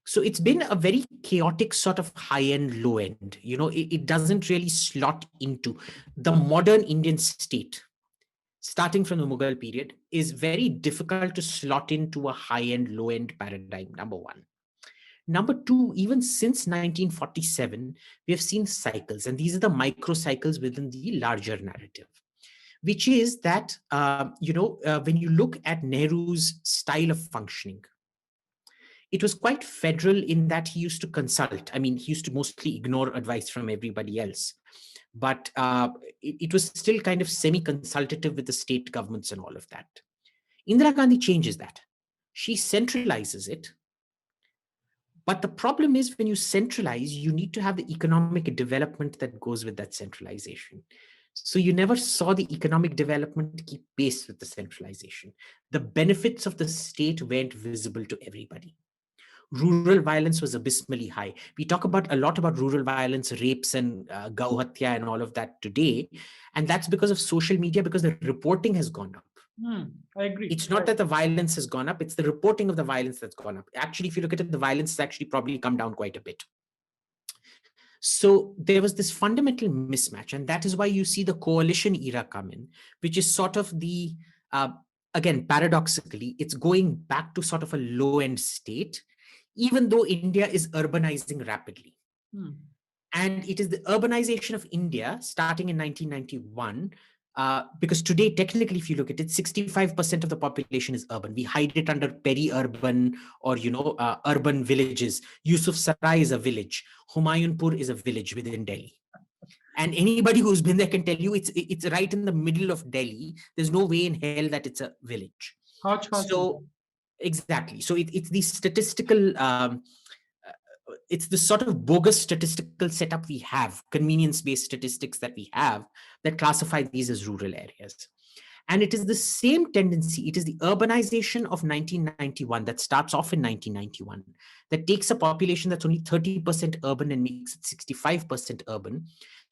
So it's been a very chaotic sort of high end, low end. It doesn't really slot into the modern Indian state. Starting from the Mughal period is very difficult to slot into a high end, low end paradigm, number one. Number two, even since 1947, we have seen cycles, and these are the micro cycles within the larger narrative, which is that, when you look at Nehru's style of functioning, it was quite federal in that he used to consult. I mean, he used to mostly ignore advice from everybody else. But it was still kind of semi-consultative with the state governments and all of that. Indira Gandhi changes that. She centralizes it. But the problem is when you centralize, you need to have the economic development that goes with that centralization. So you never saw the economic development keep pace with the centralization. The benefits of the state weren't visible to everybody. Rural violence was abysmally high. We talk a lot about rural violence, rapes and Gauhatya and all of that today. And that's because of social media, because the reporting has gone up. I agree. It's not that the violence has gone up, it's the reporting of the violence that's gone up. Actually, if you look at it, the violence has actually probably come down quite a bit. So there was this fundamental mismatch, and that is why you see the coalition era come in, which is sort of the, again, paradoxically, it's going back to sort of a low-end state, even though India is urbanizing rapidly. And it is the urbanization of India starting in 1991, because today, technically, if you look at it, 65% of the population is urban. We hide it under peri-urban or, urban villages. Yusuf Sarai is a village. Humayunpur is a village within Delhi. And anybody who's been there can tell you it's right in the middle of Delhi. There's no way in hell that it's a village. So exactly. So it's the statistical, it's the sort of bogus statistical setup we have, convenience-based statistics that we have that classify these as rural areas. And it is the same tendency. It is the urbanization of 1991 that starts off in 1991 that takes a population that's only 30% urban and makes it 65% urban,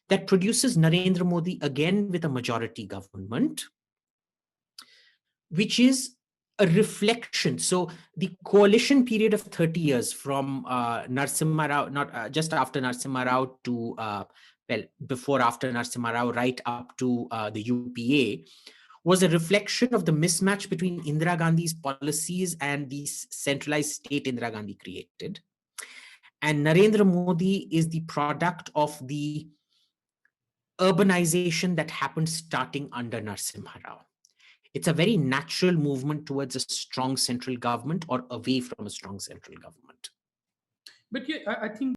that produces Narendra Modi again with a majority government, which is a reflection. So the coalition period of 30 years from Narasimha Rao, not just after Narasimha Rao to, before after Narasimha Rao, right up to the UPA, was a reflection of the mismatch between Indira Gandhi's policies and the centralized state Indira Gandhi created. And Narendra Modi is the product of the urbanization that happened starting under Narasimha Rao. It's a very natural movement towards a strong central government or away from a strong central government. But yeah, I think